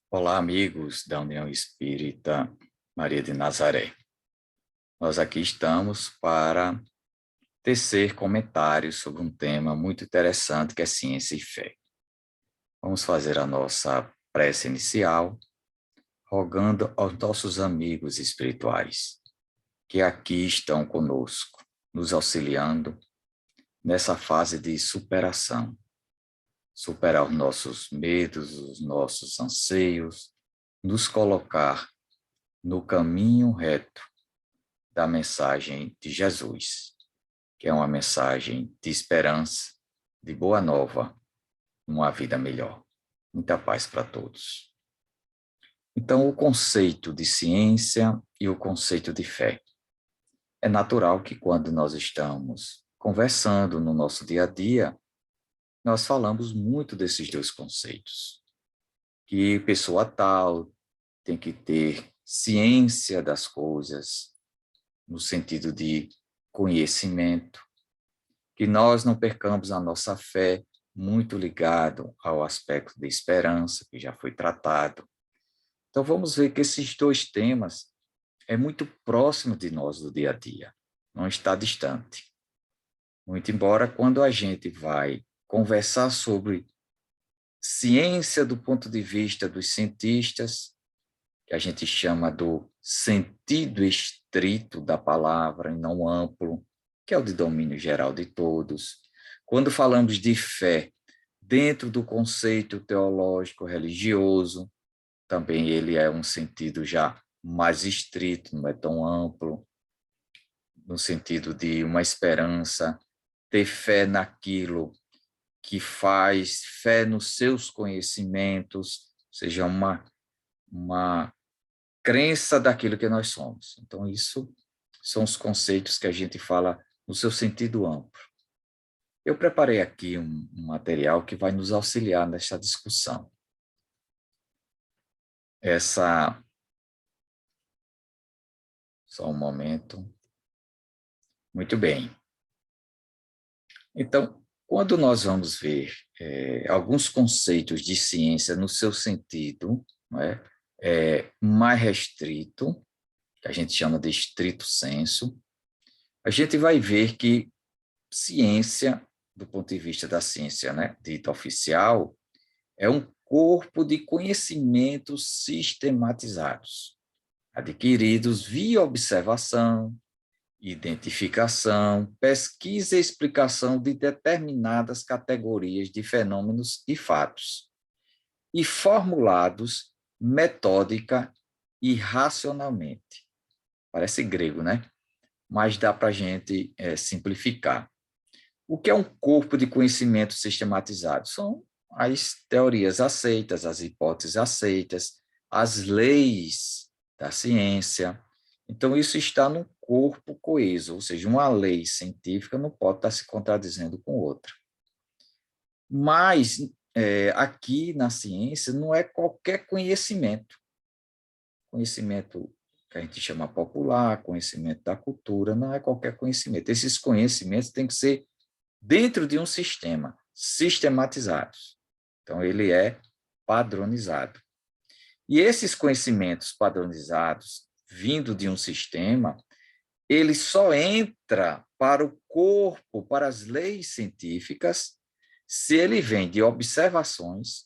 Olá, amigos da União Espírita Maria de Nazaré. Nós aqui estamos para tecer comentários sobre um tema muito interessante que é ciência e fé. Vamos fazer a nossa prece inicial, rogando aos nossos amigos espirituais que aqui estão conosco, nos auxiliando nessa fase de superação. Superar os nossos medos, os nossos anseios, nos colocar no caminho reto da mensagem de Jesus, que é uma mensagem de esperança, de boa nova, uma vida melhor. Muita paz para todos. Então, o conceito de ciência e o conceito de fé. É natural que quando nós estamos conversando no nosso dia a dia, nós falamos muito desses dois conceitos. Que pessoa tal tem que ter ciência das coisas, no sentido de conhecimento, que nós não percamos a nossa fé muito ligado ao aspecto de esperança, que já foi tratado. Então, vamos ver que esses dois temas é muito próximo de nós do dia a dia, não está distante. Muito embora quando a gente vai conversar sobre ciência do ponto de vista dos cientistas, que a gente chama do sentido estrito da palavra e não amplo, que é o de domínio geral de todos. Quando falamos de fé, dentro do conceito teológico religioso, também ele é um sentido já mais estrito, não é tão amplo, no sentido de uma esperança, ter fé naquilo que faz, fé nos seus conhecimentos, seja uma crença daquilo que nós somos. Então, isso são os conceitos que a gente fala no seu sentido amplo. Eu preparei aqui um material que vai nos auxiliar nessa discussão. Só um momento. Muito bem. Então, quando nós vamos ver alguns conceitos de ciência no seu sentido, não é? Mais restrito, que a gente chama de estrito sensu, a gente vai ver que ciência, do ponto de vista da ciência, né, dita oficial, é um corpo de conhecimentos sistematizados, adquiridos via observação, identificação, pesquisa e explicação de determinadas categorias de fenômenos e fatos, e formulados metódica e racionalmente. Parece grego, né? Mas dá para a gente simplificar. O que é um corpo de conhecimento sistematizado? São as teorias aceitas, as hipóteses aceitas, as leis da ciência. Então, isso está num corpo coeso, ou seja, uma lei científica não pode estar se contradizendo com outra. Mas, aqui na ciência, não é qualquer conhecimento. Conhecimento que a gente chama popular, conhecimento da cultura, não é qualquer conhecimento. Esses conhecimentos têm que ser dentro de um sistema, sistematizados. Então, ele é padronizado. E esses conhecimentos padronizados, vindo de um sistema, ele só entra para o corpo, para as leis científicas, se ele vem de observações,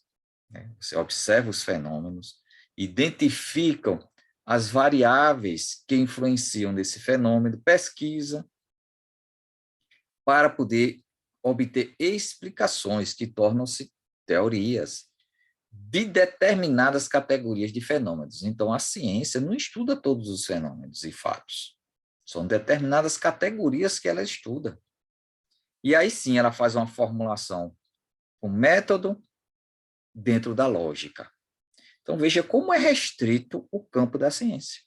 né? Você observa os fenômenos, identificam as variáveis que influenciam nesse fenômeno, pesquisa, para poder obter explicações que tornam-se teorias de determinadas categorias de fenômenos. Então, a ciência não estuda todos os fenômenos e fatos. São determinadas categorias que ela estuda. E aí sim ela faz uma formulação com método dentro da lógica. Então, veja como é restrito o campo da ciência.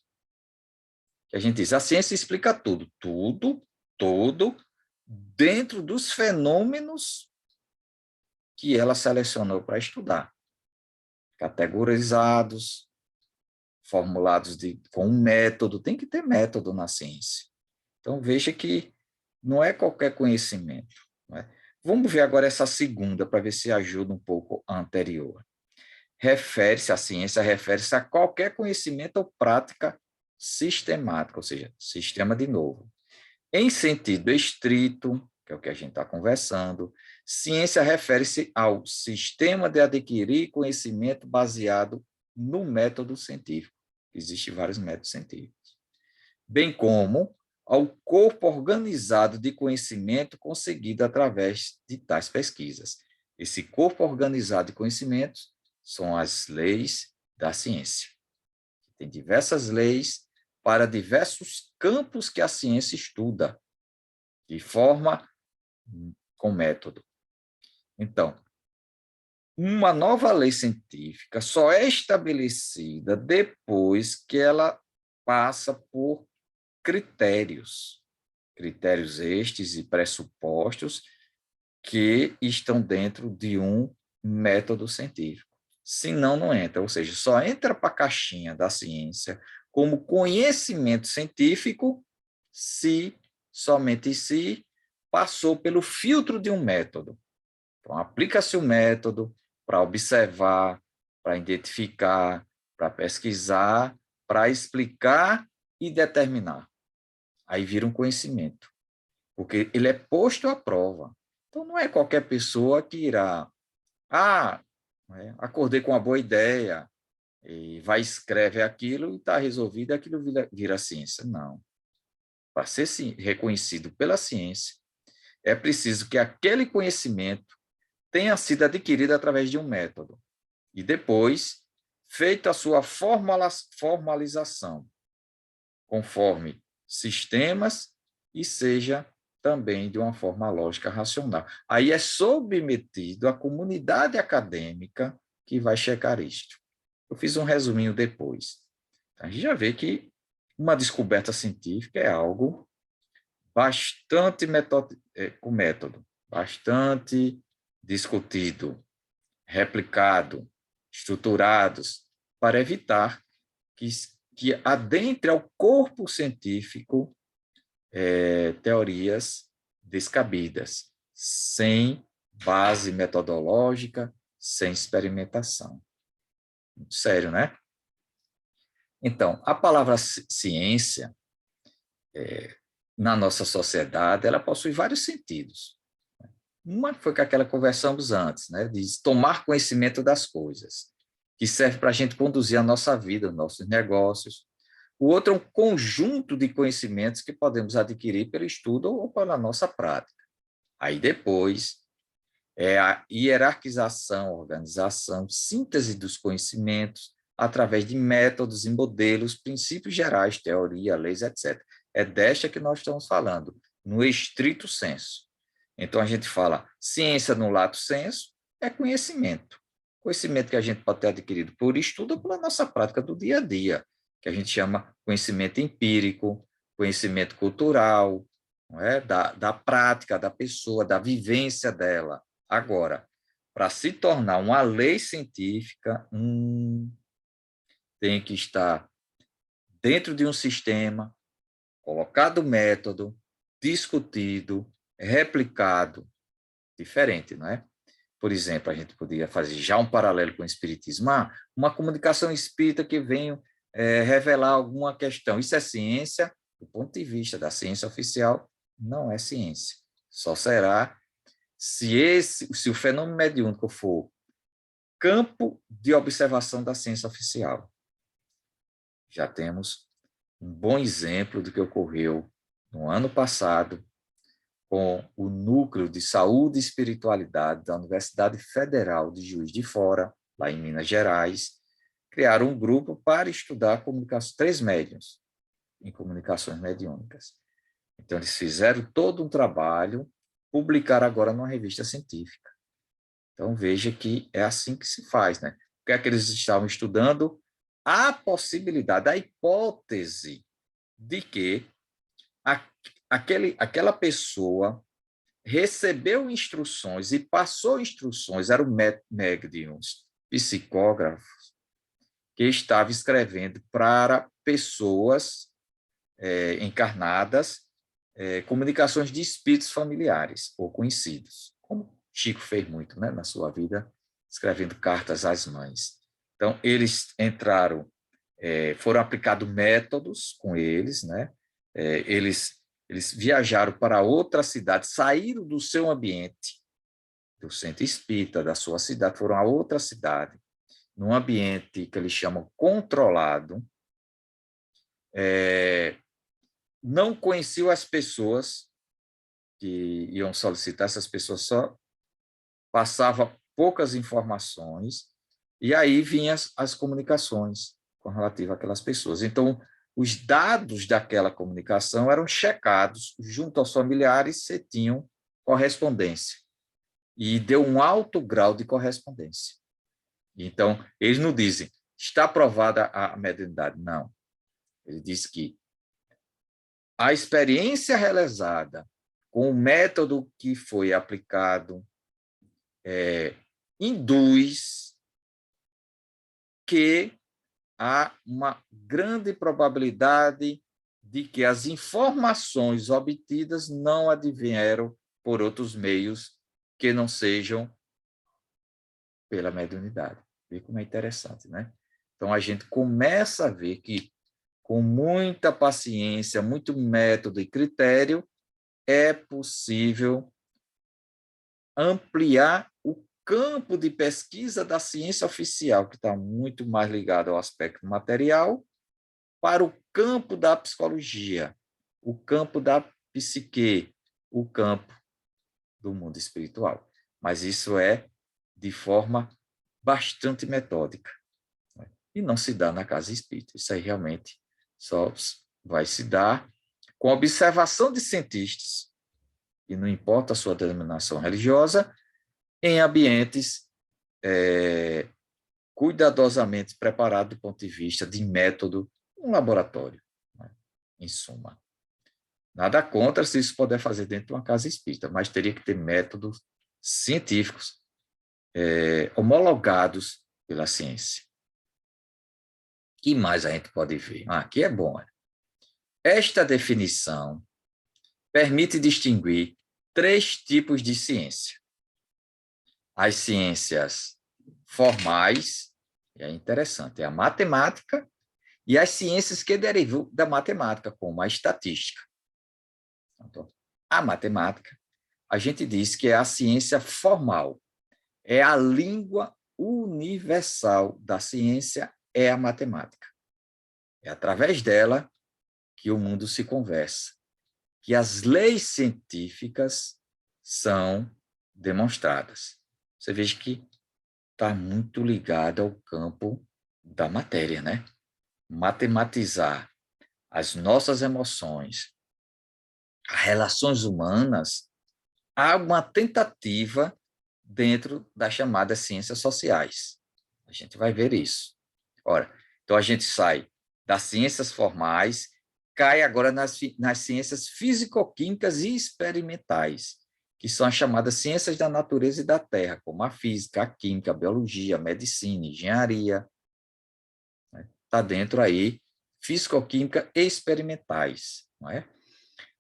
Que a gente diz, a ciência explica tudo, tudo, dentro dos fenômenos que ela selecionou para estudar, categorizados, formulados com um método, tem que ter método na ciência. Então, veja que não é qualquer conhecimento. Não é? Vamos ver agora essa segunda, para ver se ajuda um pouco a anterior. a ciência refere-se a qualquer conhecimento ou prática sistemática, ou seja, sistema de novo. Em sentido estrito, que é o que a gente está conversando, ciência refere-se ao sistema de adquirir conhecimento baseado no método científico. Existem vários métodos científicos. Bem como ao corpo organizado de conhecimento conseguido através de tais pesquisas. Esse corpo organizado de conhecimentos são as leis da ciência. Tem diversas leis para diversos campos que a ciência estuda, de forma com método. Então, uma nova lei científica só é estabelecida depois que ela passa por critérios estes e pressupostos que estão dentro de um método científico. Senão, não entra, ou seja, só entra para a caixinha da ciência como conhecimento científico somente se passou pelo filtro de um método. Então, aplica-se o método para observar, para identificar, para pesquisar, para explicar e determinar. Aí vira um conhecimento, porque ele é posto à prova. Então, não é qualquer pessoa que irá, acordei com uma boa ideia, e vai escreve aquilo e está resolvido, aquilo vira ciência. Não. Para ser reconhecido pela ciência, é preciso que aquele conhecimento tenha sido adquirido através de um método e depois feita a sua formalização, conforme sistemas e seja também de uma forma lógica racional. Aí é submetido à comunidade acadêmica que vai checar isto. Eu fiz um resuminho depois. A gente já vê que uma descoberta científica é algo bastante com método, bastante discutido, replicado, estruturados, para evitar que adentre ao corpo científico teorias descabidas, sem base metodológica, sem experimentação. Muito sério, né? Então, a palavra ciência, na nossa sociedade, ela possui vários sentidos. Uma foi com aquela que conversamos antes, né? De tomar conhecimento das coisas, que serve para a gente conduzir a nossa vida, nossos negócios. O outro é um conjunto de conhecimentos que podemos adquirir pelo estudo ou pela nossa prática. Aí depois é a hierarquização, organização, síntese dos conhecimentos através de métodos e modelos, princípios gerais, teoria, leis, etc. É desta que nós estamos falando, no estrito senso. Então, a gente fala ciência no lato sensu é conhecimento. Conhecimento que a gente pode ter adquirido por estudo ou pela nossa prática do dia a dia, que a gente chama conhecimento empírico, conhecimento cultural, não é? da prática da pessoa, da vivência dela. Agora, para se tornar uma lei científica, tem que estar dentro de um sistema, colocado método, discutido, replicado, diferente, não é? Por exemplo, a gente poderia fazer já um paralelo com o espiritismo, uma comunicação espírita que venha revelar alguma questão. Isso é ciência? Do ponto de vista da ciência oficial, não é ciência. Só será se o fenômeno mediúnico for campo de observação da ciência oficial. Já temos um bom exemplo do que ocorreu no ano passado com o Núcleo de Saúde e Espiritualidade da Universidade Federal de Juiz de Fora, lá em Minas Gerais, criaram um grupo para estudar comunicação, 3 médiuns em comunicações mediúnicas. Então, eles fizeram todo um trabalho, publicaram agora numa revista científica. Então, veja que é assim que se faz, né? O que é que eles estavam estudando? A possibilidade, a hipótese de que aquela pessoa recebeu instruções e passou instruções, eram médiuns, psicógrafos, que estava escrevendo para pessoas encarnadas, comunicações de espíritos familiares ou conhecidos, como Chico fez muito, né, na sua vida, escrevendo cartas às mães. Então, eles entraram, foram aplicados métodos com eles, né? Eles viajaram para outra cidade, saíram do seu ambiente, do centro espírita, da sua cidade, foram a outra cidade, num ambiente que eles chamam controlado, não conheciam as pessoas que iam solicitar, essas pessoas só passavam poucas informações, e aí vinham as comunicações com relativa àquelas pessoas. Então, os dados daquela comunicação eram checados junto aos familiares se tinham correspondência, e deu um alto grau de correspondência. Então, eles não dizem, está aprovada a mediunidade. Não. Ele diz que a experiência realizada com o método que foi aplicado induz que há uma grande probabilidade de que as informações obtidas não advieram por outros meios que não sejam pela mediunidade. Vê como é interessante, né? Então, a gente começa a ver que, com muita paciência, muito método e critério, é possível ampliar o campo de pesquisa da ciência oficial, que está muito mais ligado ao aspecto material, para o campo da psicologia, o campo da psique, o campo do mundo espiritual. Mas isso é de forma bastante metódica, né? E não se dá na casa espírita. Isso aí realmente só vai se dar com observação de cientistas, e não importa a sua denominação religiosa, em ambientes cuidadosamente preparados do ponto de vista de método, um laboratório, né? Em suma. Nada contra se isso puder fazer dentro de uma casa espírita, mas teria que ter métodos científicos homologados pela ciência. O que mais a gente pode ver? Aqui é bom. Esta definição permite distinguir 3 tipos de ciência. As ciências formais, é interessante, é a matemática, e as ciências que derivam da matemática, como a estatística. Então, a matemática, a gente diz que é a ciência formal, é a língua universal da ciência, é a matemática. É através dela que o mundo se conversa, que as leis científicas são demonstradas. Você veja que está muito ligado ao campo da matéria, né? Matematizar as nossas emoções, as relações humanas, há uma tentativa dentro das chamadas ciências sociais. A gente vai ver isso. Ora, então a gente sai das ciências formais, cai agora nas ciências físico-químicas e experimentais, que são as chamadas ciências da natureza e da terra, como a física, a química, a biologia, a medicina, a engenharia. Está dentro aí, físico-química e experimentais, não é?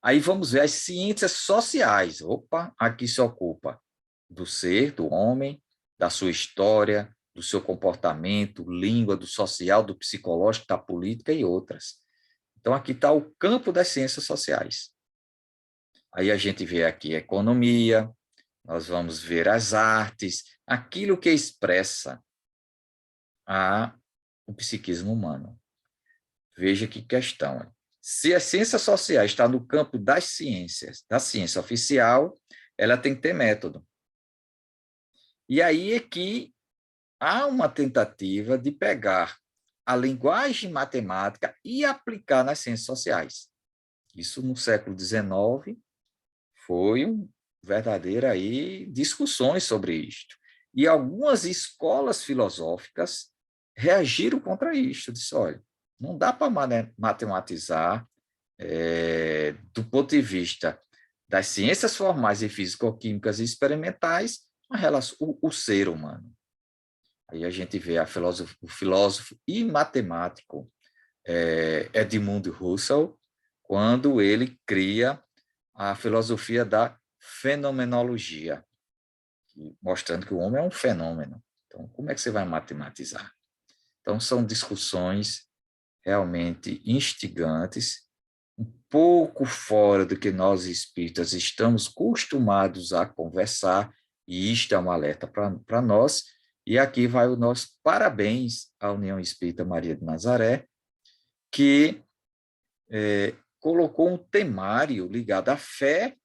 Aí vamos ver as ciências sociais. Opa, aqui se ocupa do ser, do homem, da sua história, do seu comportamento, língua, do social, do psicológico, da política e outras. Então, aqui está o campo das ciências sociais. Aí a gente vê aqui a economia, nós vamos ver as artes, aquilo que expressa o psiquismo humano. Veja que questão. Se as ciências sociais está no campo das ciências, da ciência oficial, ela tem que ter método. E aí é que há uma tentativa de pegar a linguagem matemática e aplicar nas ciências sociais. Isso no século XIX foi verdadeira aí discussões sobre isto. E algumas escolas filosóficas reagiram contra isto, disse, olha, não dá para matematizar do ponto de vista das ciências formais e físico-químicas e experimentais o ser humano. Aí a gente vê o filósofo e matemático Edmund Husserl, quando ele cria a filosofia da fenomenologia, mostrando que o homem é um fenômeno. Então, como é que você vai matematizar? Então, são discussões realmente instigantes, um pouco fora do que nós espíritas estamos acostumados a conversar, e isto é um alerta para nós. E aqui vai o nosso parabéns à União Espírita Maria de Nazaré, que colocou um temário ligado à fé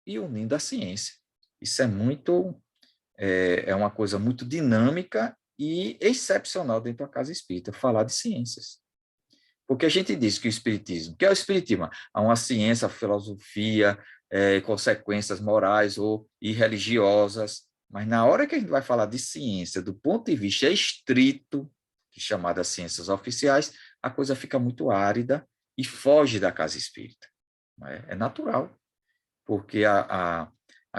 e unindo a ciência. Isso é uma coisa muito dinâmica e excepcional dentro da Casa Espírita, falar de ciências. Porque a gente diz que o Espiritismo, que é o Espiritismo? Há uma ciência, filosofia, consequências morais e religiosas, mas na hora que a gente vai falar de ciência, do ponto de vista estrito, que é chamada ciências oficiais, a coisa fica muito árida e foge da Casa Espírita. É natural, porque a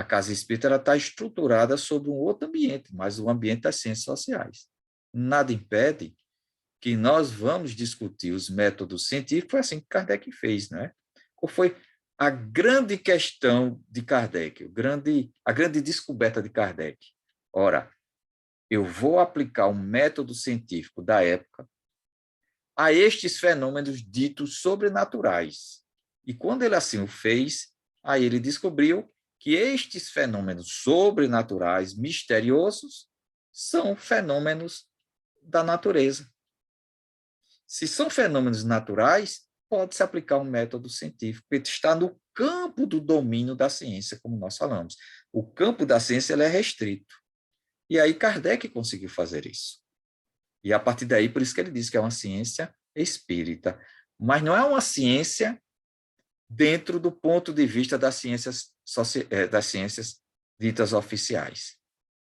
Casa Espírita está estruturada sobre um outro ambiente, mas o ambiente das ciências sociais. Nada impede que nós vamos discutir os métodos científicos, foi assim que Kardec fez, né? Qual foi a grande questão de Kardec, a grande descoberta de Kardec? Ora, eu vou aplicar um método científico da época a estes fenômenos ditos sobrenaturais. E quando ele assim o fez, aí ele descobriu que estes fenômenos sobrenaturais, misteriosos, são fenômenos da natureza. Se são fenômenos naturais, pode-se aplicar um método científico, porque está no campo do domínio da ciência, como nós falamos. O campo da ciência ele é restrito. E aí Kardec conseguiu fazer isso. E a partir daí, por isso que ele diz que é uma ciência espírita. Mas não é uma ciência dentro do ponto de vista das ciências ditas oficiais.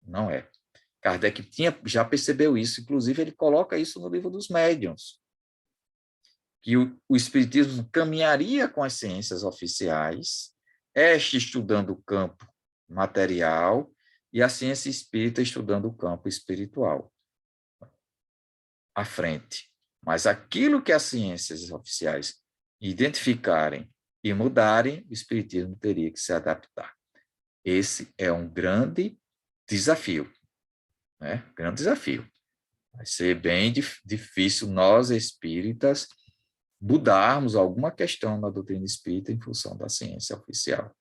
Não é. Kardec já percebeu isso, inclusive ele coloca isso no livro dos médiuns, que o Espiritismo caminharia com as ciências oficiais, este estudando o campo material e a ciência espírita estudando o campo espiritual, à frente. Mas aquilo que as ciências oficiais identificarem e mudarem, o Espiritismo teria que se adaptar. Esse é um grande desafio, né? Grande desafio. Vai ser bem difícil nós, espíritas, mudarmos alguma questão na doutrina espírita em função da ciência oficial.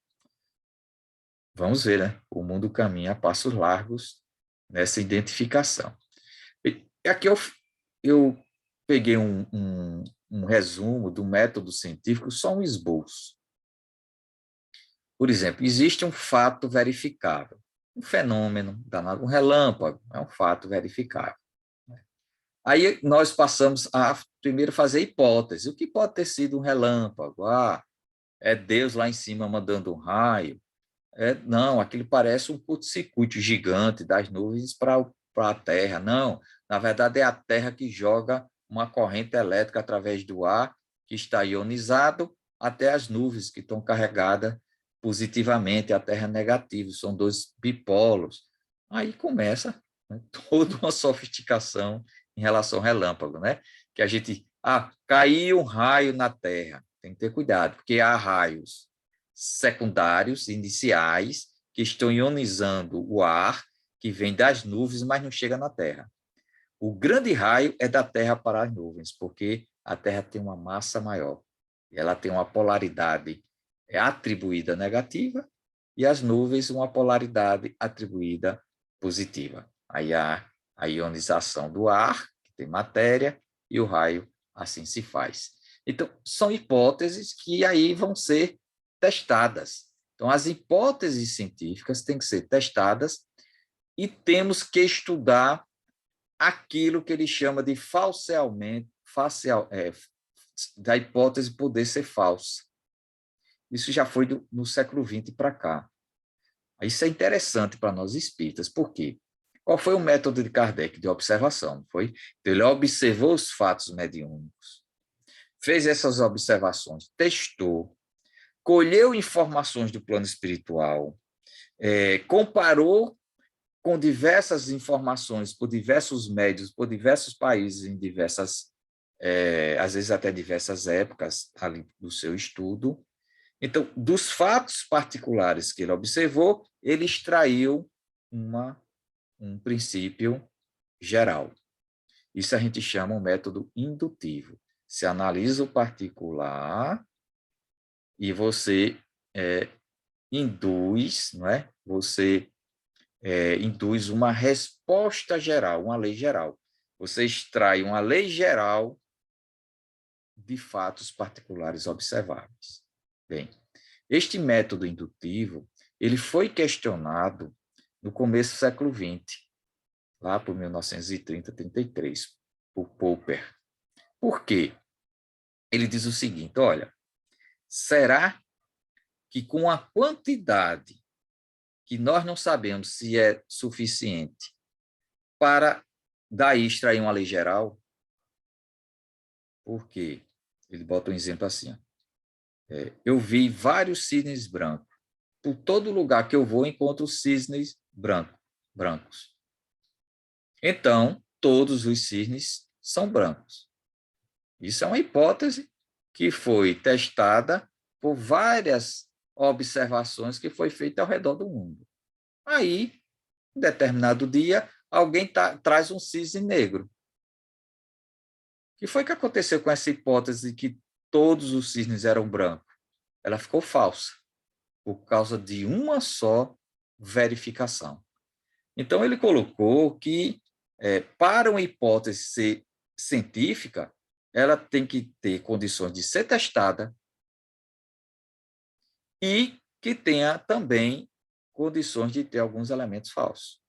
Vamos ver, né? O mundo caminha a passos largos nessa identificação. E aqui eu peguei um resumo do método científico, só um esboço. Por exemplo, existe um fato verificável, um fenômeno danado, um relâmpago, é um fato verificável. Aí nós passamos a primeiro fazer hipótese. O que pode ter sido um relâmpago? É Deus lá em cima mandando um raio? Não, aquilo parece um curto-circuito gigante das nuvens para a Terra. Não, na verdade é a Terra que joga uma corrente elétrica através do ar, que está ionizado, até as nuvens que estão carregadas positivamente, a Terra negativa, são dois bipolos. Aí começa, né, toda uma sofisticação em relação ao relâmpago, né? Que a gente, caiu um raio na Terra, tem que ter cuidado, porque há raios secundários, iniciais, que estão ionizando o ar, que vem das nuvens, mas não chega na Terra. O grande raio é da Terra para as nuvens, porque a Terra tem uma massa maior, e ela tem uma polaridade atribuída negativa, e as nuvens uma polaridade atribuída positiva. Aí há a ionização do ar, que tem matéria, e o raio assim se faz. Então, são hipóteses que aí vão ser testadas. Então, as hipóteses científicas têm que ser testadas e temos que estudar aquilo que ele chama de da hipótese poder ser falsa. Isso já foi no século XX para cá. Isso é interessante para nós espíritas. Por quê? Qual foi o método de Kardec de observação? Então, ele observou os fatos mediúnicos, fez essas observações, testou, colheu informações do plano espiritual, comparou com diversas informações por diversos médios, por diversos países, em diversas, às vezes até diversas épocas ali do seu estudo. Então, dos fatos particulares que ele observou, ele extraiu um princípio geral. Isso a gente chama um método indutivo. Se analisa o particular e você induz, não é? Você induz uma resposta geral, uma lei geral. Você extrai uma lei geral de fatos particulares observáveis. Bem, este método indutivo, ele foi questionado no começo do século XX, lá por 1930, 33, por Popper. Por quê? Ele diz o seguinte, olha, será que com a quantidade que nós não sabemos se é suficiente para daí extrair uma lei geral? Por quê? Ele bota um exemplo assim, eu vi vários cisnes brancos. Por todo lugar que eu vou, encontro cisnes brancos. Então, todos os cisnes são brancos. Isso é uma hipótese que foi testada por várias observações que foi feita ao redor do mundo. Aí, em determinado dia, alguém traz um cisne negro. O que foi que aconteceu com essa hipótese de que todos os cisnes eram brancos? Ela ficou falsa, por causa de uma só verificação. Então, ele colocou que, para uma hipótese ser científica, ela tem que ter condições de ser testada e que tenha também condições de ter alguns elementos falsos.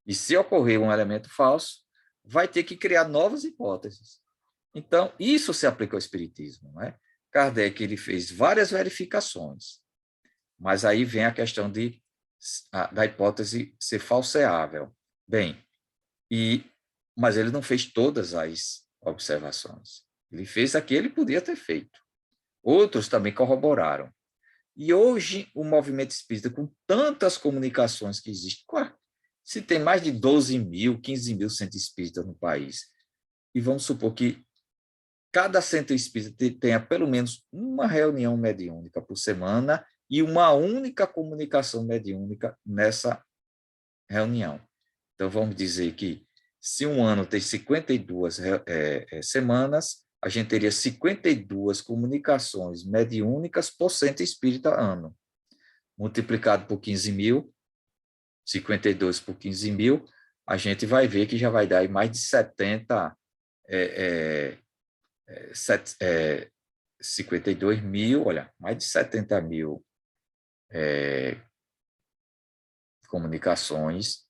E se ocorrer um elemento falso, vai ter que criar novas hipóteses. Então, isso se aplica ao espiritismo, não é? Kardec ele fez várias verificações, mas aí vem a questão da hipótese ser falseável. Bem, mas ele não fez todas as observações. Ele fez a que ele podia ter feito. Outros também corroboraram. E hoje, o movimento espírita, com tantas comunicações que existem, se tem mais de 12 mil, 15 mil centros espíritas no país, e vamos supor que cada centro espírita tenha pelo menos uma reunião mediúnica por semana e uma única comunicação mediúnica nessa reunião. Então, vamos dizer que se um ano tem 52 semanas, a gente teria 52 comunicações mediúnicas por centro espírita ano. Multiplicado por 15 mil, 52 por 15 mil, a gente vai ver que já vai dar mais de 52 mil, olha, mais de 70 mil comunicações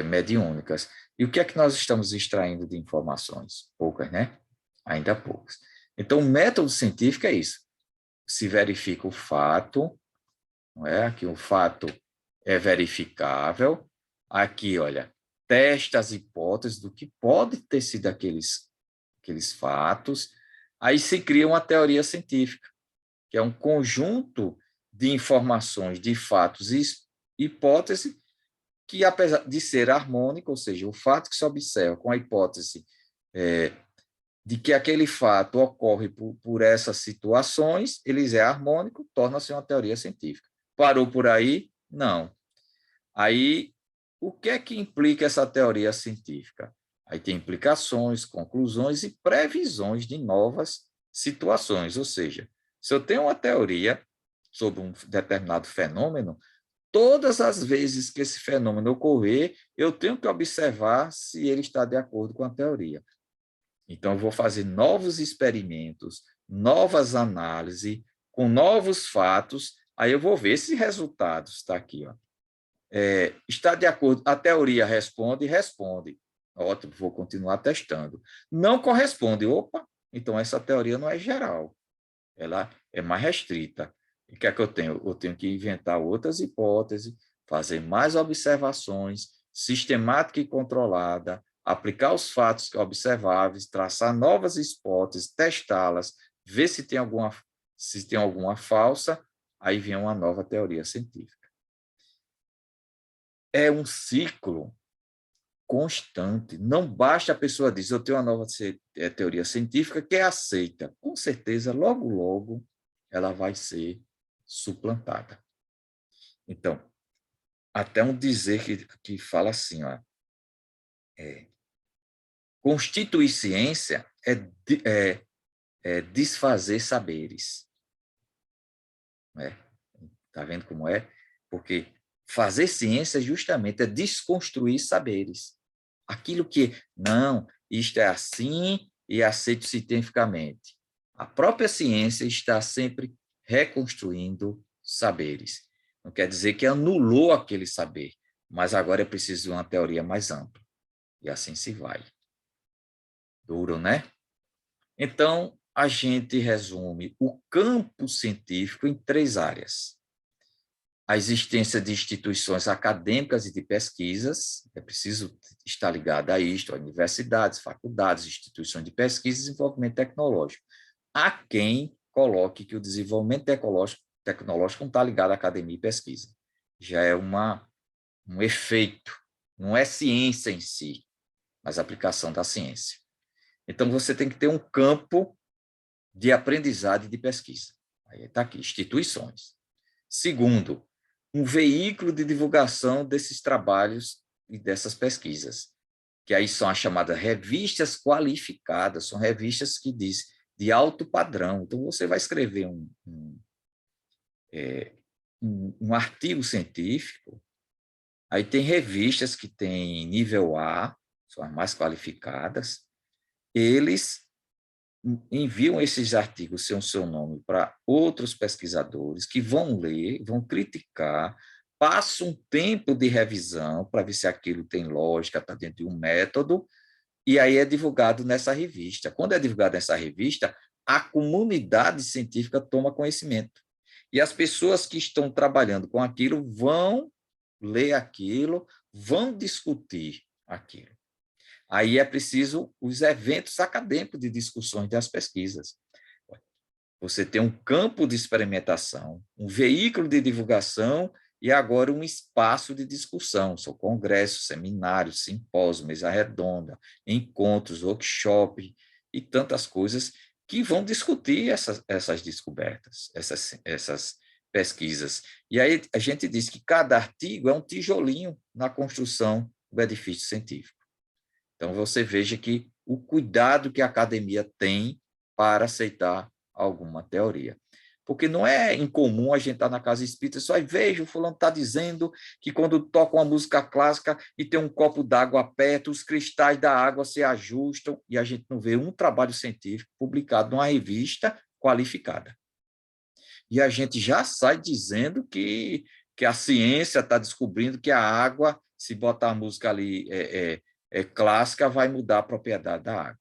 mediúnicas. E o que é que nós estamos extraindo de informações? Poucas, né? Ainda poucas. Então, o método científico é isso. Se verifica o fato, não é? Aqui o fato é verificável. Aqui, olha, testa as hipóteses do que pode ter sido aqueles fatos. Aí se cria uma teoria científica, que é um conjunto de informações, de fatos e hipóteses que, apesar de ser harmônico, ou seja, o fato que se observa com a hipótese de que aquele fato ocorre por essas situações, ele é harmônico, torna-se uma teoria científica. Parou por aí? Não. Aí, o que é que implica essa teoria científica? Aí tem implicações, conclusões e previsões de novas situações. Ou seja, se eu tenho uma teoria sobre um determinado fenômeno, todas as vezes que esse fenômeno ocorrer, eu tenho que observar se ele está de acordo com a teoria. Então, eu vou fazer novos experimentos, novas análises, com novos fatos, aí eu vou ver esses resultados. Está aqui, ó. Está de acordo, a teoria responde. Ótimo, vou continuar testando. Não corresponde, opa, então essa teoria não é geral, ela é mais restrita. E o que é que eu tenho? Eu tenho que inventar outras hipóteses, fazer mais observações, sistemática e controlada, aplicar os fatos observáveis, traçar novas hipóteses, testá-las, ver se tem alguma falsa, aí vem uma nova teoria científica. É um ciclo constante. Não basta a pessoa dizer, eu tenho uma nova teoria científica que é aceita. Com certeza, logo, logo, ela vai ser suplantada. Então, até um dizer que fala assim, ó, constituir ciência é desfazer saberes. Está vendo como é? Porque fazer ciência justamente é desconstruir saberes. Aquilo que, não, isto é assim e aceito cientificamente. A própria ciência está sempre reconstruindo saberes. Não quer dizer que anulou aquele saber, mas agora é preciso de uma teoria mais ampla. E assim se vai. Duro, né? Então, a gente resume o campo científico em 3 áreas. A existência de instituições acadêmicas e de pesquisas, é preciso estar ligado a isto, a universidades, faculdades, instituições de pesquisa e desenvolvimento tecnológico. Há quem coloque que o desenvolvimento tecnológico não está ligado à academia e pesquisa. Já é um efeito, não é ciência em si, mas a aplicação da ciência. Então, você tem que ter um campo de aprendizado e de pesquisa. Aí está aqui, instituições. Segundo, um veículo de divulgação desses trabalhos e dessas pesquisas, que aí são as chamadas revistas qualificadas, são revistas que diz de alto padrão. Então, você vai escrever um artigo científico, aí tem revistas que têm nível A, são as mais qualificadas, eles enviam esses artigos sem o seu nome para outros pesquisadores que vão ler, vão criticar, passam um tempo de revisão para ver se aquilo tem lógica, está dentro de um método, e aí é divulgado nessa revista. Quando é divulgado nessa revista, a comunidade científica toma conhecimento. E as pessoas que estão trabalhando com aquilo vão ler aquilo, vão discutir aquilo. Aí é preciso os eventos acadêmicos de discussões das pesquisas. Você tem um campo de experimentação, um veículo de divulgação e agora um espaço de discussão. São congressos, seminários, simpósios, mesa redonda, encontros, workshops e tantas coisas que vão discutir essas descobertas, essas pesquisas. E aí a gente diz que cada artigo é um tijolinho na construção do edifício científico. Então, você veja que o cuidado que a academia tem para aceitar alguma teoria. Porque não é incomum a gente estar na casa espírita e só veja, o fulano está dizendo que quando toca uma música clássica e tem um copo d'água perto, os cristais da água se ajustam e a gente não vê um trabalho científico publicado numa revista qualificada. E a gente já sai dizendo que a ciência está descobrindo que a água, se botar a música ali clássica, vai mudar a propriedade da água.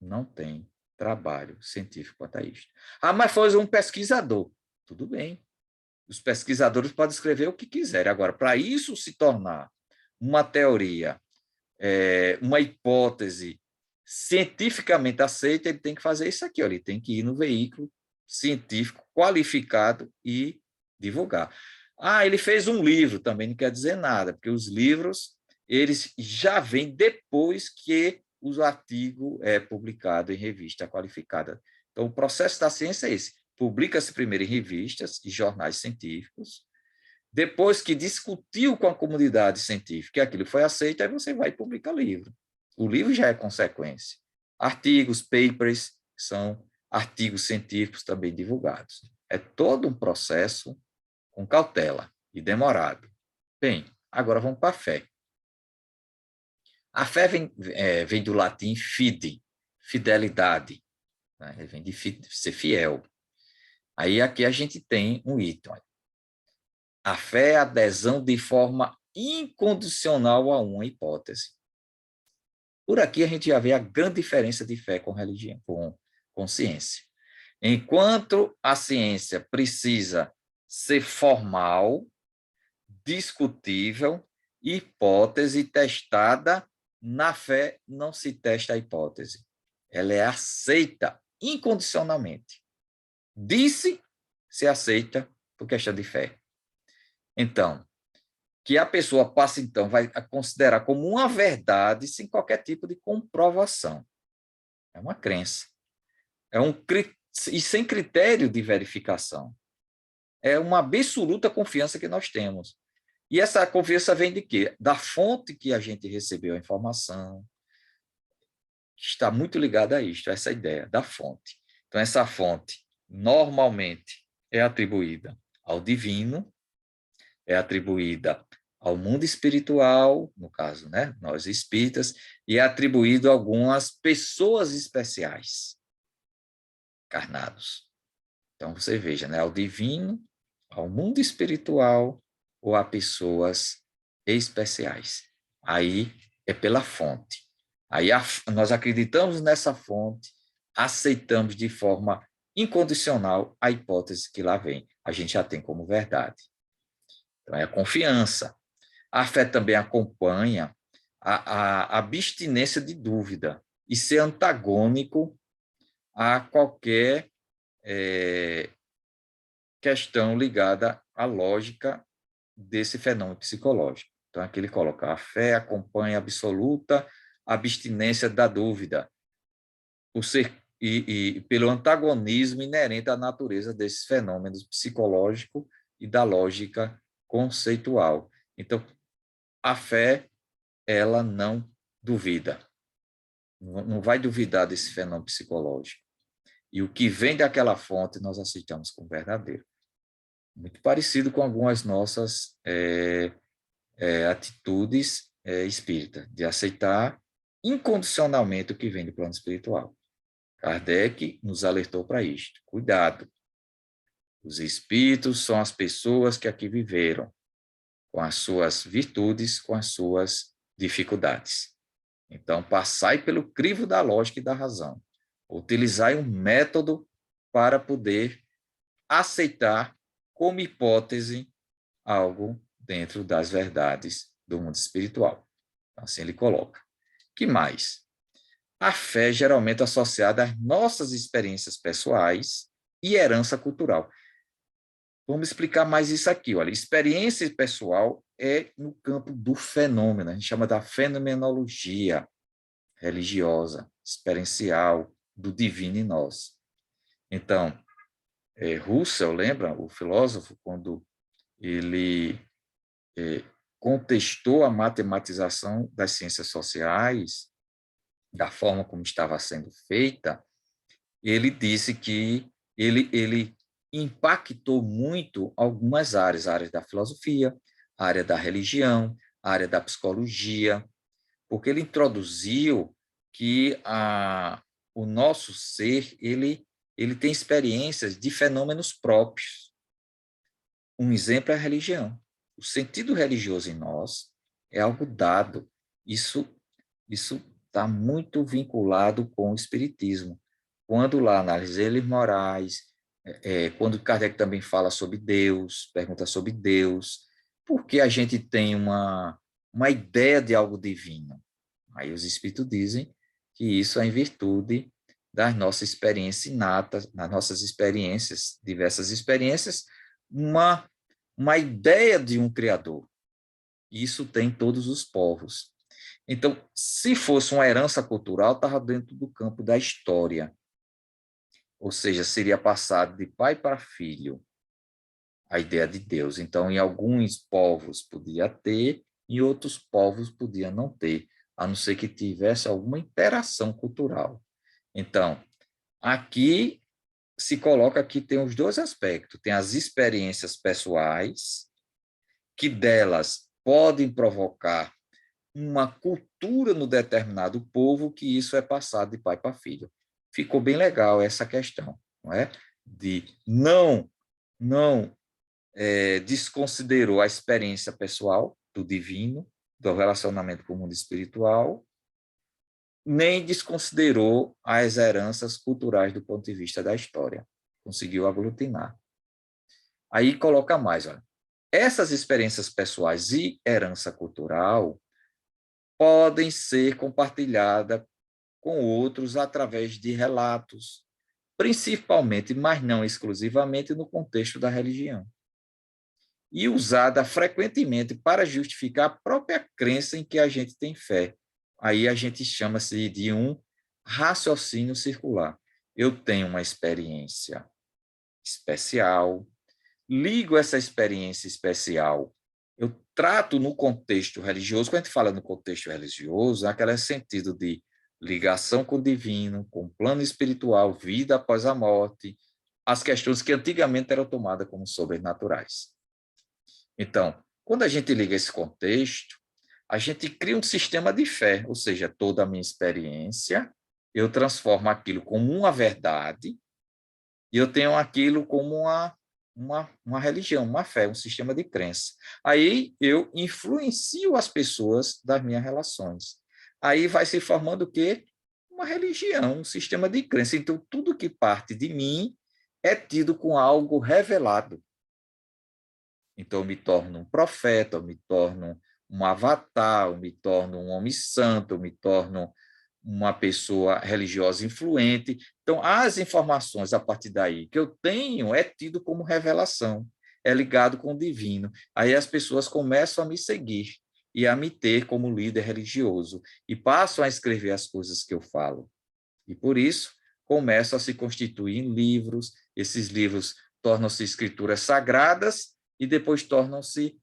Não tem trabalho científico quanto a isso. Ah, mas foi um pesquisador. Tudo bem. Os pesquisadores podem escrever o que quiserem. Agora, para isso se tornar uma teoria, uma hipótese cientificamente aceita, ele tem que fazer isso aqui. Ele tem que ir no veículo científico qualificado e divulgar. Ah, ele fez um livro, também não quer dizer nada, porque os livros eles já vêm depois que o artigo é publicado em revista qualificada. Então, o processo da ciência é esse. Publica-se primeiro em revistas e jornais científicos, depois que discutiu com a comunidade científica e aquilo foi aceito, aí você vai publicar livro. O livro já é consequência. Artigos, papers, são artigos científicos também divulgados. É todo um processo com cautela e demorado. Bem, agora vamos para a fé. A fé vem do latim fide, fidelidade, né? Vem de ser fiel. Aí aqui a gente tem um item. A fé é a adesão de forma incondicional a uma hipótese. Por aqui a gente já vê a grande diferença de fé com religião, com ciência. Enquanto a ciência precisa ser formal, discutível, hipótese testada, na fé não se testa a hipótese. Ela é aceita incondicionalmente. Disse, se aceita por questão de fé. Então, que a pessoa passa, então, vai considerar como uma verdade sem qualquer tipo de comprovação. É uma crença. E sem critério de verificação. É uma absoluta confiança que nós temos. E essa confiança vem de quê? Da fonte que a gente recebeu a informação, está muito ligada a isto, a essa ideia da fonte. Então, essa fonte normalmente é atribuída ao divino, é atribuída ao mundo espiritual, no caso, né, nós espíritas, e é atribuído a algumas pessoas especiais, encarnados. Então, você veja, né, ao divino, ao mundo espiritual ou a pessoas especiais. Aí é pela fonte. Aí nós acreditamos nessa fonte, aceitamos de forma incondicional a hipótese que lá vem. A gente já tem como verdade. Então, é a confiança. A fé também acompanha a abstinência de dúvida e ser antagônico a qualquer questão ligada à lógica desse fenômeno psicológico. Então, aqui ele coloca: a fé acompanha a absoluta abstinência da dúvida, por ser, e pelo antagonismo inerente à natureza desses fenômenos psicológicos e da lógica conceitual. Então, a fé, ela não duvida, não vai duvidar desse fenômeno psicológico. E o que vem daquela fonte, nós aceitamos como verdadeiro. Muito parecido com algumas nossas atitudes espíritas, de aceitar incondicionalmente o que vem do plano espiritual. Kardec nos alertou para isto. Cuidado. Os espíritos são as pessoas que aqui viveram, com as suas virtudes, com as suas dificuldades. Então, passai pelo crivo da lógica e da razão. Utilizai um método para poder aceitar como hipótese algo dentro das verdades do mundo espiritual. Assim ele coloca. Que mais? A fé geralmente associada às nossas experiências pessoais e herança cultural. Vamos explicar mais isso aqui. Olha, experiência pessoal é no campo do fenômeno. A gente chama da fenomenologia religiosa, experiencial, do divino em nós. Então, Russell, lembra, o filósofo, quando ele contestou a matematização das ciências sociais, da forma como estava sendo feita, ele disse que ele impactou muito algumas áreas, a área da filosofia, a área da religião, a área da psicologia, porque ele introduziu que o nosso ser, ele tem experiências de fenômenos próprios. Um exemplo é a religião. O sentido religioso em nós é algo dado. Isso está muito vinculado com o espiritismo. Quando lá na Arisília Moraes, quando Kardec também fala sobre Deus, pergunta sobre Deus, por que a gente tem uma ideia de algo divino? Aí os espíritos dizem que isso é em virtude das nossas experiências inatas, das nossas experiências, diversas experiências, uma ideia de um Criador. Isso tem em todos os povos. Então, se fosse uma herança cultural, estava dentro do campo da história. Ou seja, seria passado de pai para filho a ideia de Deus. Então, em alguns povos podia ter, em outros povos podia não ter, a não ser que tivesse alguma interação cultural. Então, aqui se coloca que tem os dois aspectos. Tem as experiências pessoais, que delas podem provocar uma cultura no determinado povo, que isso é passado de pai para filho. Ficou bem legal essa questão, não é? De não desconsiderou a experiência pessoal do divino, do relacionamento com o mundo espiritual, nem desconsiderou as heranças culturais do ponto de vista da história. Conseguiu aglutinar. Aí coloca mais, olha. Essas experiências pessoais e herança cultural podem ser compartilhadas com outros através de relatos, principalmente, mas não exclusivamente, no contexto da religião. E usada frequentemente para justificar a própria crença em que a gente tem fé. Aí a gente chama-se de um raciocínio circular. Eu tenho uma experiência especial, ligo essa experiência especial, eu trato no contexto religioso. Quando a gente fala no contexto religioso, é aquele sentido de ligação com o divino, com o plano espiritual, vida após a morte, as questões que antigamente eram tomadas como sobrenaturais. Então, quando a gente liga esse contexto, a gente cria um sistema de fé, ou seja, toda a minha experiência, eu transformo aquilo como uma verdade e eu tenho aquilo como uma religião, uma fé, um sistema de crença. Aí eu influencio as pessoas das minhas relações. Aí vai se formando o quê? Uma religião, um sistema de crença. Então, tudo que parte de mim é tido com algo revelado. Então, eu me torno um profeta, eu me torno um avatar, eu me torno um homem santo, eu me torno uma pessoa religiosa influente. Então, as informações a partir daí que eu tenho é tido como revelação, é ligado com o divino. Aí as pessoas começam a me seguir e a me ter como líder religioso e passam a escrever as coisas que eu falo. E por isso começam a se constituir em livros, esses livros tornam-se escrituras sagradas e depois tornam-se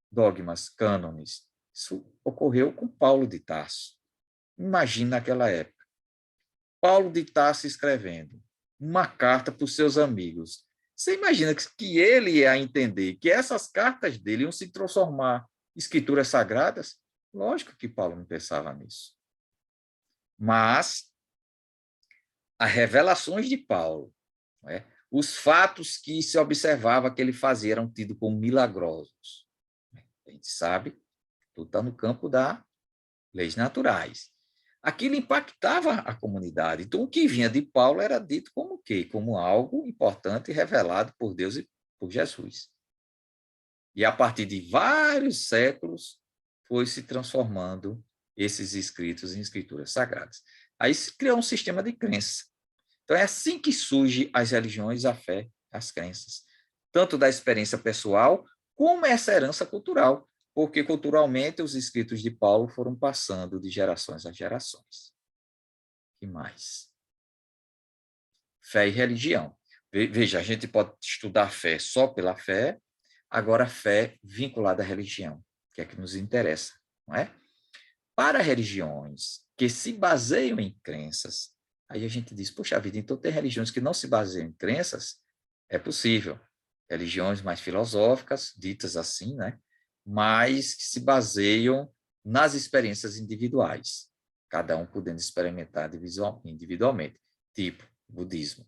dogmas, cânones. Isso ocorreu com Paulo de Tarso. Imagina naquela época. Paulo de Tarso escrevendo uma carta para os seus amigos. Você imagina que ele ia entender que essas cartas dele iam se transformar em escrituras sagradas? Lógico que Paulo não pensava nisso. Mas as revelações de Paulo, né, os fatos que se observava que ele fazia eram tidos como milagrosos. A gente sabe, tudo está no campo das leis naturais. Aquilo impactava a comunidade. Então, o que vinha de Paulo era dito como o quê? Como algo importante revelado por Deus e por Jesus. E a partir de vários séculos, foi se transformando esses escritos em escrituras sagradas. Aí se criou um sistema de crença. Então, é assim que surgem as religiões, a fé, as crenças. Tanto da experiência pessoal, como essa herança cultural. Porque, culturalmente, os escritos de Paulo foram passando de gerações a gerações. O que mais? Fé e religião. Veja, a gente pode estudar fé só pela fé, agora fé vinculada à religião, que é que nos interessa, não é? Para religiões que se baseiam em crenças, aí a gente diz, poxa vida, então tem religiões que não se baseiam em crenças? É possível. Religiões mais filosóficas, ditas assim, né? Mas que se baseiam nas experiências individuais, cada um podendo experimentar individualmente, tipo budismo.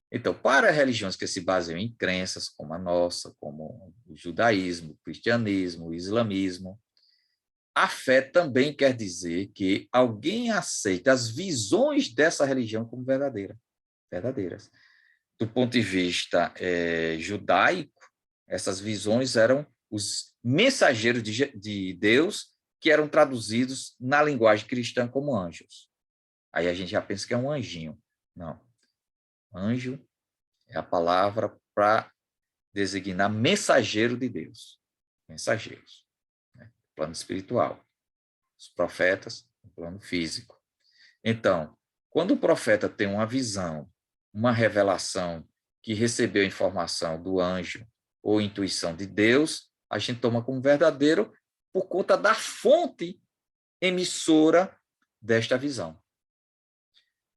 Então, para religiões que se baseiam em crenças como a nossa, como o judaísmo, o cristianismo, o islamismo, a fé também quer dizer que alguém aceita as visões dessa religião como verdadeiras. Do ponto de vista judaico, essas visões eram os mensageiros de Deus que eram traduzidos na linguagem cristã como anjos. Aí a gente já pensa que é um anjinho. Não. Anjo é a palavra para designar mensageiro de Deus. Mensageiros. Né? Plano espiritual. Os profetas, no plano físico. Então, quando o profeta tem uma visão, uma revelação que recebeu informação do anjo ou intuição de Deus, a gente toma como verdadeiro por conta da fonte emissora desta visão.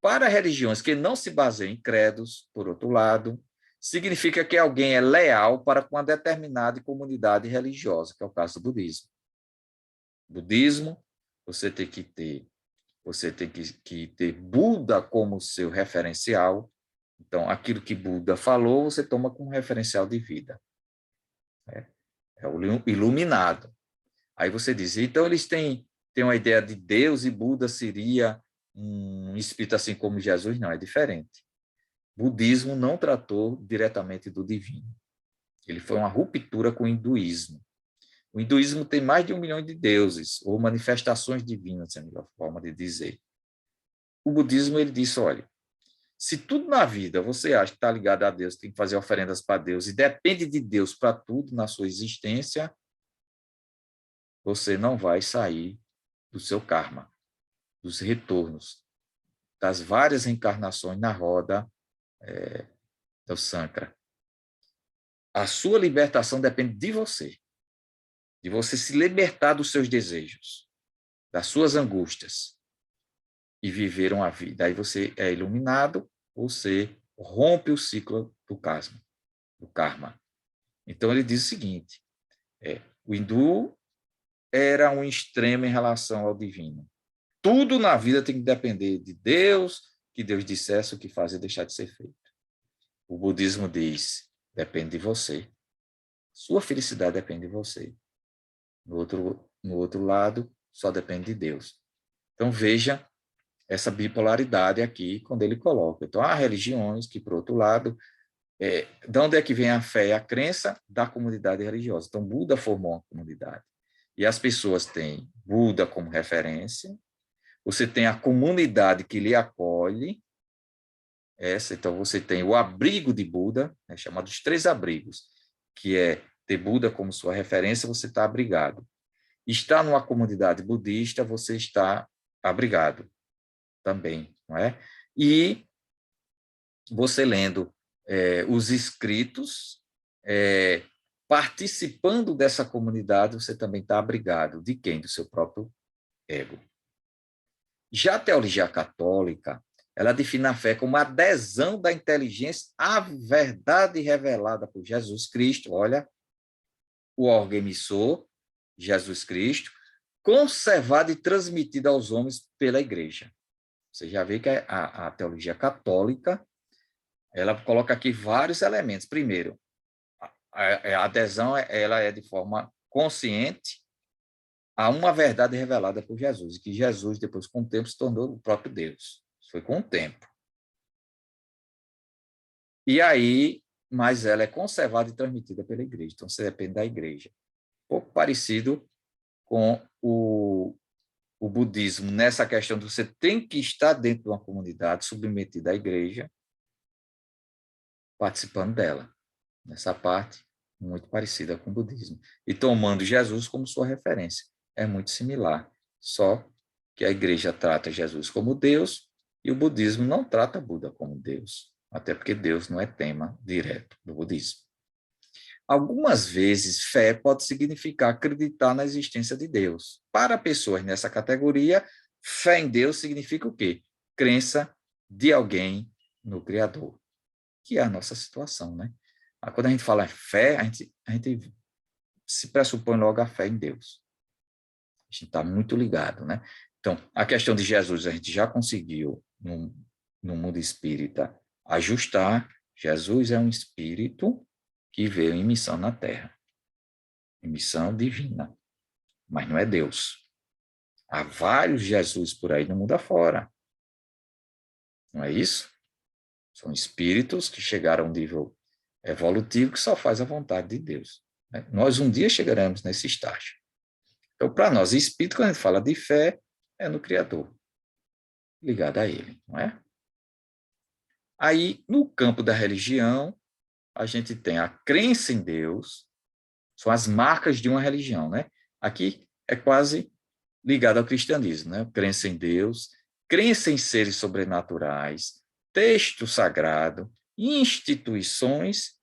Para religiões que não se baseiam em credos, por outro lado, significa que alguém é leal para com uma determinada comunidade religiosa, que é o caso do budismo. Budismo, você tem que ter Buda como seu referencial. Então, aquilo que Buda falou, você toma como referencial de vida. É o iluminado. Aí você diz, então eles têm uma ideia de Deus e Buda seria um espírito assim como Jesus? Não, é diferente. Budismo não tratou diretamente do divino. Ele foi uma ruptura com o hinduísmo. O hinduísmo tem mais de 1 milhão de deuses, ou manifestações divinas, é a melhor forma de dizer. O budismo, ele disse, olha, se tudo na vida você acha que está ligado a Deus, tem que fazer oferendas para Deus, e depende de Deus para tudo na sua existência, você não vai sair do seu karma, dos retornos, das várias reencarnações na roda do Sankara. A sua libertação depende de você se libertar dos seus desejos, das suas angústias. e viveram a vida. Aí você é iluminado, você rompe o ciclo do karma. Então, ele diz o seguinte, o hindu era um extremo em relação ao divino. Tudo na vida tem que depender de Deus, que Deus dissesse o que fazer e deixar de ser feito. O budismo diz, depende de você. Sua felicidade depende de você. No outro lado, só depende de Deus. Então, veja essa bipolaridade aqui, quando ele coloca. Então, há religiões que, por outro lado, de onde é que vem a fé e a crença? Da comunidade religiosa. Então, Buda formou uma comunidade. E as pessoas têm Buda como referência, você tem a comunidade que lhe acolhe, então você tem o abrigo de Buda, chamado os 3 abrigos, que é ter Buda como sua referência, você está abrigado. Está numa comunidade budista, você está abrigado também, não é? E você lendo os escritos, participando dessa comunidade, você também está abrigado. De quem? Do seu próprio ego. Já a teologia católica, ela define a fé como a adesão da inteligência à verdade revelada por Jesus Cristo, olha, o órgão emissor, Jesus Cristo, conservada e transmitida aos homens pela igreja. Você já vê que a teologia católica, ela coloca aqui vários elementos. Primeiro, a adesão ela é de forma consciente a uma verdade revelada por Jesus, e que Jesus, depois, com o tempo, se tornou o próprio Deus. Isso foi com o tempo. E aí, mas ela é conservada e transmitida pela igreja, então você depende da igreja. Um pouco parecido com o budismo, nessa questão de você tem que estar dentro de uma comunidade submetida à igreja, participando dela. Nessa parte, muito parecida com o budismo. E tomando Jesus como sua referência. É muito similar, só que a igreja trata Jesus como Deus e o budismo não trata Buda como Deus, até porque Deus não é tema direto do budismo. Algumas vezes, fé pode significar acreditar na existência de Deus. Para pessoas nessa categoria, fé em Deus significa o quê? Crença de alguém no Criador, que é a nossa situação, né? Quando a gente fala fé, a gente se pressupõe logo a fé em Deus. A gente está muito ligado, né? Então, a questão de Jesus, a gente já conseguiu, no mundo espírita, ajustar. Jesus é um espírito que veio em missão na Terra. Em missão divina. Mas não é Deus. Há vários Jesus por aí no mundo afora. Não é isso? São espíritos que chegaram a um nível evolutivo que só faz a vontade de Deus. Né? Nós um dia chegaremos nesse estágio. Então, para nós, espírito, quando a gente fala de fé, é no Criador, ligado a Ele, não é? Aí, no campo da religião, a gente tem a crença em Deus, são as marcas de uma religião, né? Aqui é quase ligado ao cristianismo, né? Crença em Deus, crença em seres sobrenaturais, texto sagrado, instituições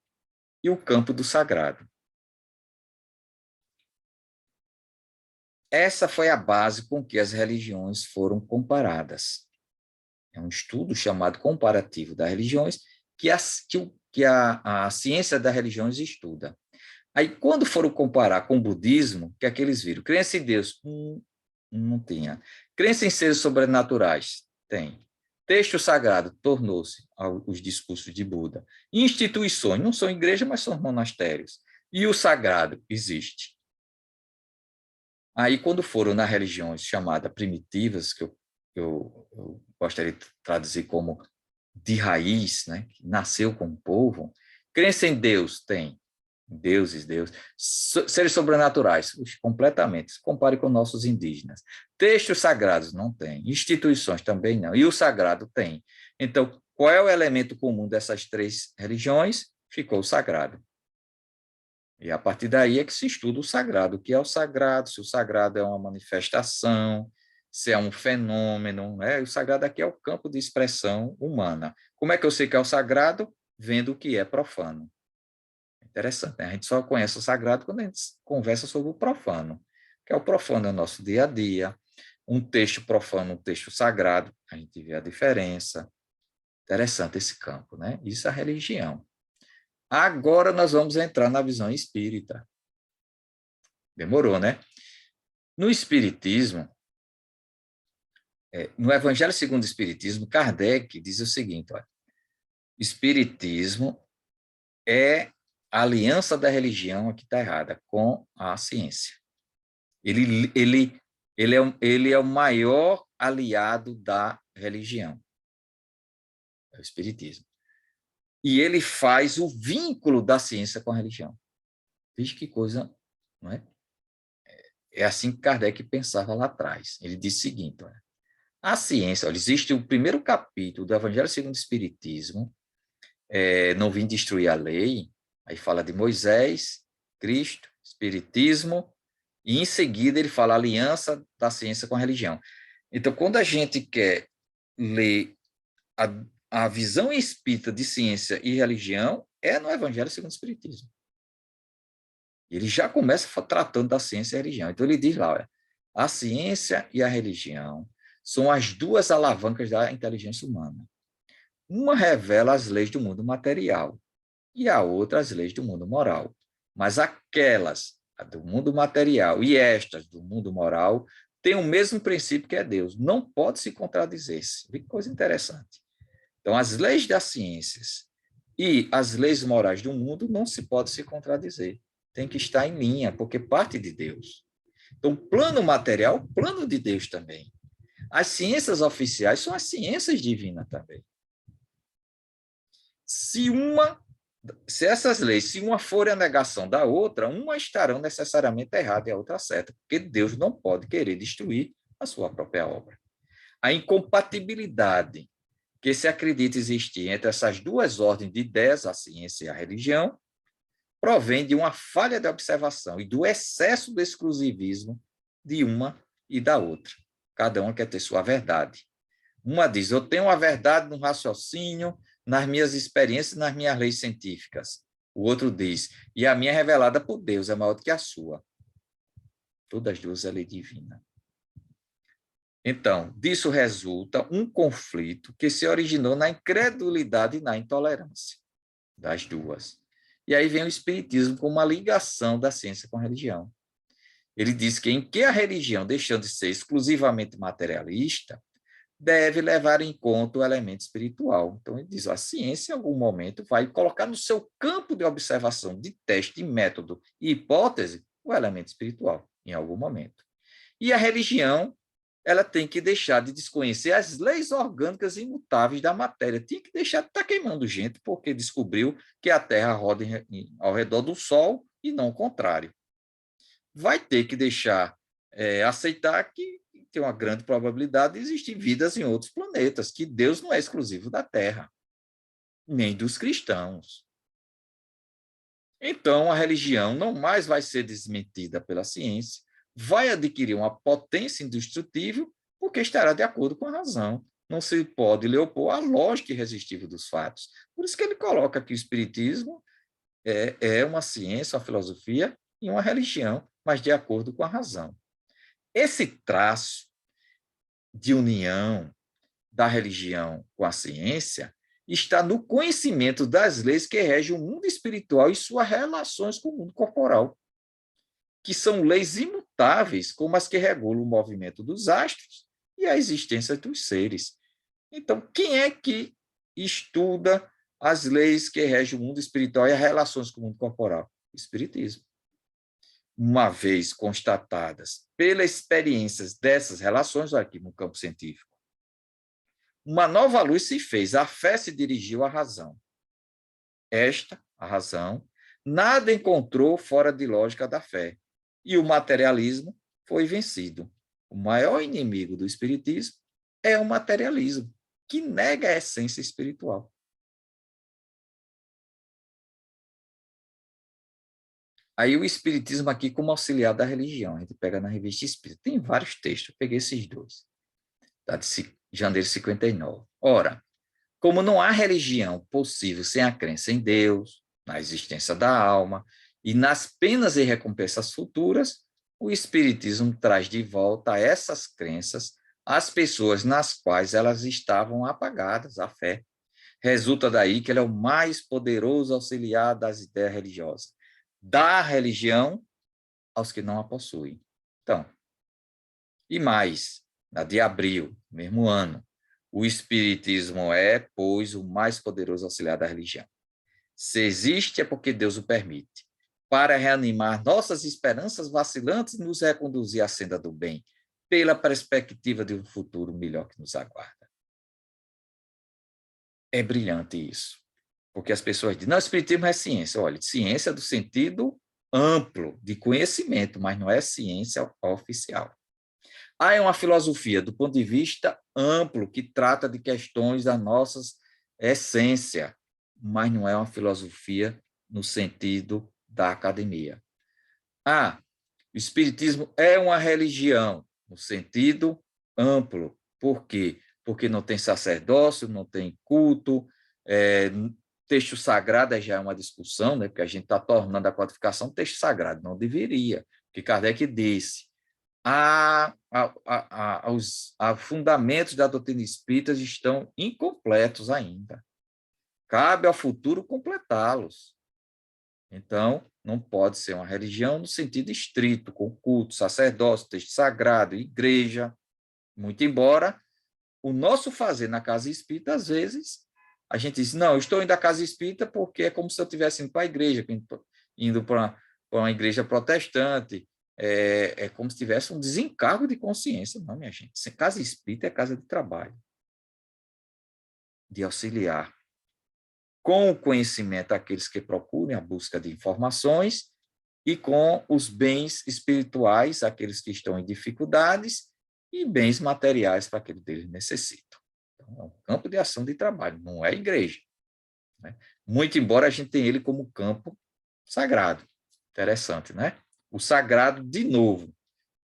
e o campo do sagrado. Essa foi a base com que as religiões foram comparadas. É um estudo chamado comparativo das religiões que a ciência das religiões estuda. Aí, quando foram comparar com o budismo, o que é que eles viram? Crença em Deus? Não tinha. Crença em seres sobrenaturais? Tem. Texto sagrado? Tornou-se os discursos de Buda. Instituições? Não são igrejas, mas são monastérios. E o sagrado? Existe. Aí, quando foram nas religiões chamadas primitivas, que eu gostaria de traduzir como de raiz, né, que nasceu com o povo, crença em Deus? Tem. Deuses. Seres sobrenaturais? Completamente. Se compare com nossos indígenas. Textos sagrados? Não tem. Instituições? Também não. E o sagrado? Tem. Então, qual é o elemento comum dessas 3 religiões? Ficou o sagrado. E a partir daí é que se estuda o sagrado. O que é o sagrado? Se o sagrado é uma manifestação, se é um fenômeno, né? O sagrado aqui é o campo de expressão humana. Como é que eu sei que é o sagrado? Vendo o que é profano. Interessante, né? A gente só conhece o sagrado quando a gente conversa sobre o profano. Que é o profano é o nosso dia a dia, um texto profano, um texto sagrado, a gente vê a diferença. Interessante esse campo, né? Isso é a religião. Agora nós vamos entrar na visão espírita. Demorou, né? No Espiritismo, no Evangelho segundo o Espiritismo, Kardec diz o seguinte, olha, Espiritismo é a aliança da religião, aqui está errada, com a ciência. Ele é o maior aliado da religião, é o Espiritismo. E ele faz o vínculo da ciência com a religião. Veja que coisa, não é? É assim que Kardec pensava lá atrás. Ele disse o seguinte, olha, a ciência, olha, existe o primeiro capítulo do Evangelho segundo o Espiritismo, não vim destruir a lei, aí fala de Moisés, Cristo, Espiritismo, e em seguida ele fala a aliança da ciência com a religião. Então, quando a gente quer ler a visão espírita de ciência e religião, é no Evangelho segundo o Espiritismo. Ele já começa tratando da ciência e religião. Então, ele diz lá, olha, a ciência e a religião são as duas alavancas da inteligência humana. Uma revela as leis do mundo material e a outra as leis do mundo moral. Mas aquelas do mundo material e estas do mundo moral têm o mesmo princípio que é Deus. Não pode se contradizer-se. Que coisa interessante. Então, as leis das ciências e as leis morais do mundo não se podem se contradizer. Tem que estar em linha, porque parte de Deus. Então, plano material, plano de Deus também. As ciências oficiais são as ciências divinas também. Se essas leis, se uma for a negação da outra, uma estarão necessariamente errada e a outra certa, porque Deus não pode querer destruir a sua própria obra. A incompatibilidade que se acredita existir entre essas duas ordens de ideias, a ciência e a religião, provém de uma falha de observação e do excesso do exclusivismo de uma e da outra. Cada uma quer ter sua verdade. Uma diz, eu tenho a verdade no raciocínio, nas minhas experiências, nas minhas leis científicas. O outro diz, e a minha é revelada por Deus, é maior do que a sua. Todas as duas é lei divina. Então, disso resulta um conflito que se originou na incredulidade e na intolerância das duas. E aí vem o Espiritismo com uma ligação da ciência com a religião. Ele diz que em que a religião, deixando de ser exclusivamente materialista, deve levar em conta o elemento espiritual. Então, ele diz, a ciência, em algum momento, vai colocar no seu campo de observação, de teste, de método e hipótese, o elemento espiritual, em algum momento. E a religião, ela tem que deixar de desconhecer as leis orgânicas imutáveis da matéria. Tinha que deixar de estar queimando gente, porque descobriu que a Terra roda ao redor do Sol e não o contrário. Vai ter que deixar, aceitar que tem uma grande probabilidade de existir vidas em outros planetas, que Deus não é exclusivo da Terra, nem dos cristãos. Então, a religião não mais vai ser desmentida pela ciência, vai adquirir uma potência indestrutível, porque estará de acordo com a razão. Não se pode lhe opor à lógica irresistível dos fatos. Por isso que ele coloca que o Espiritismo é uma ciência, uma filosofia e uma religião, mas de acordo com a razão. Esse traço de união da religião com a ciência está no conhecimento das leis que regem o mundo espiritual e suas relações com o mundo corporal, que são leis imutáveis, como as que regulam o movimento dos astros e a existência dos seres. Então, quem é que estuda as leis que regem o mundo espiritual e as relações com o mundo corporal? O Espiritismo. Uma vez constatadas pelas experiências dessas relações, aqui no campo científico, uma nova luz se fez, a fé se dirigiu à razão. Esta, a razão, nada encontrou fora de lógica da fé, e o materialismo foi vencido. O maior inimigo do espiritismo é o materialismo, que nega a essência espiritual. Aí o espiritismo aqui como auxiliar da religião, a gente pega na Revista Espírita, tem vários textos, eu peguei esses dois, tá, de janeiro de 59. Ora, como não há religião possível sem a crença em Deus, na existência da alma e nas penas e recompensas futuras, o Espiritismo traz de volta essas crenças às pessoas nas quais elas estavam apagadas, a fé. Resulta daí que ele é o mais poderoso auxiliar das ideias religiosas. Dá a religião aos que não a possuem. Então, e mais, na de abril, mesmo ano, o Espiritismo é, pois, o mais poderoso auxiliar da religião. Se existe é porque Deus o permite, para reanimar nossas esperanças vacilantes e nos reconduzir à senda do bem, pela perspectiva de um futuro melhor que nos aguarda. É brilhante isso, porque as pessoas dizem, não, o Espiritismo é ciência. Olha, ciência do sentido amplo de conhecimento, mas não é ciência oficial. É uma filosofia do ponto de vista amplo, que trata de questões da nossa essência, mas não é uma filosofia no sentido da academia. O Espiritismo é uma religião no sentido amplo. Por quê? Porque não tem sacerdócio, não tem culto, texto sagrado já é uma discussão, né? Porque a gente está tornando a codificação texto sagrado, não deveria, porque Kardec disse, os fundamentos da doutrina espírita estão incompletos ainda. Cabe ao futuro completá-los. Então, não pode ser uma religião no sentido estrito, com culto, sacerdócio, texto sagrado, igreja. Muito embora o nosso fazer na casa espírita, às vezes, a gente diz, não, eu estou indo à casa espírita porque é como se eu estivesse indo para a igreja, indo para uma igreja protestante, é como se tivesse um desencargo de consciência. Não, minha gente, casa espírita é casa de trabalho, de auxiliar com o conhecimento aqueles que procurem a busca de informações e com os bens espirituais, aqueles que estão em dificuldades, e bens materiais para aqueles deles necessitam. Então, é um campo de ação de trabalho, não é igreja, né? Muito embora a gente tenha ele como campo sagrado. Interessante, né? O sagrado, de novo,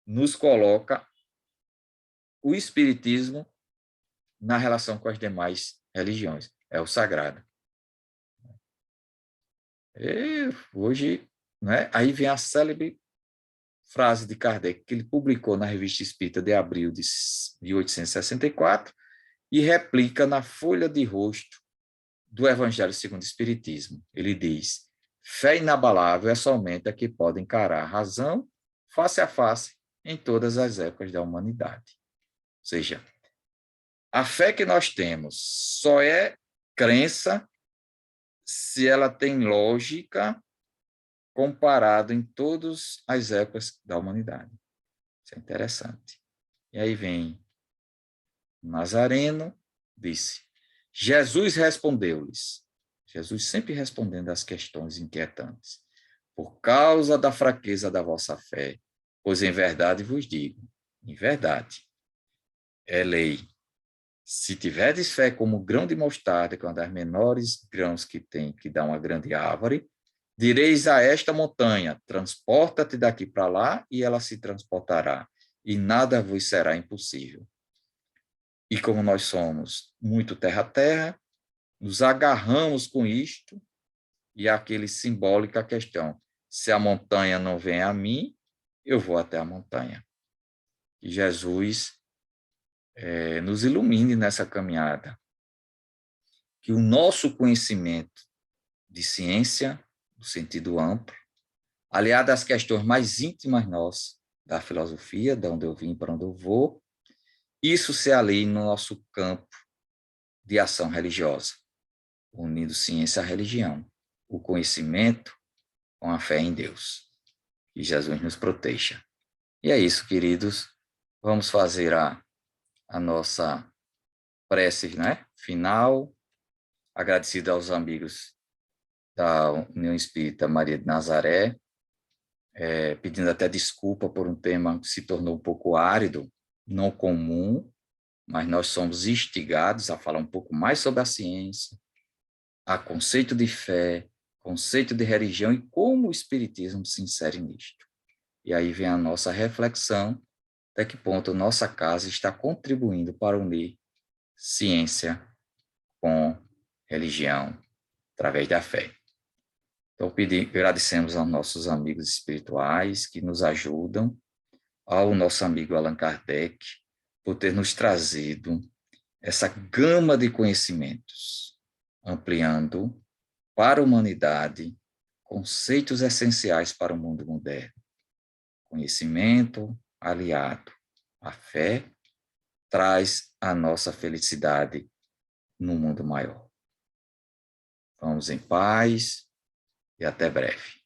nos coloca o espiritismo na relação com as demais religiões. É o sagrado. E hoje, né, aí vem a célebre frase de Kardec, que ele publicou na Revista Espírita de abril de 1864 e replica na folha de rosto do Evangelho segundo o Espiritismo. Ele diz, fé inabalável é somente a que pode encarar a razão face a face em todas as épocas da humanidade. Ou seja, a fé que nós temos só é crença se ela tem lógica comparado em todas as épocas da humanidade. Isso é interessante. E aí vem Nazareno, disse, Jesus respondeu-lhes, Jesus sempre respondendo às questões inquietantes, por causa da fraqueza da vossa fé, pois em verdade vos digo, em verdade, é lei. Se tiverdes fé como grão de mostarda, que é uma das menores grãos que tem, que dá uma grande árvore, direis a esta montanha, transporta-te daqui para lá, e ela se transportará, e nada vos será impossível. E como nós somos muito terra a terra, nos agarramos com isto, e aquele simbólica questão, se a montanha não vem a mim, eu vou até a montanha. Que Jesus nos ilumine nessa caminhada. Que o nosso conhecimento de ciência, no sentido amplo, aliado às questões mais íntimas nossas, da filosofia, de onde eu vim, para onde eu vou, isso se alie no nosso campo de ação religiosa, unindo ciência à religião, o conhecimento com a fé em Deus. Que Jesus nos proteja. E é isso, queridos. Vamos fazer a nossa prece, né? Final, agradecido aos amigos da União Espírita Maria de Nazaré, pedindo até desculpa por um tema que se tornou um pouco árido, não comum, mas nós somos instigados a falar um pouco mais sobre a ciência, a conceito de fé, conceito de religião e como o Espiritismo se insere nisto. E aí vem a nossa reflexão, até que ponto nossa casa está contribuindo para unir ciência com religião, através da fé. Então, agradecemos aos nossos amigos espirituais que nos ajudam ao nosso amigo Allan Kardec por ter nos trazido essa gama de conhecimentos, ampliando para a humanidade conceitos essenciais para o mundo moderno. Conhecimento aliado à fé traz a nossa felicidade no mundo maior. Vamos em paz e até breve.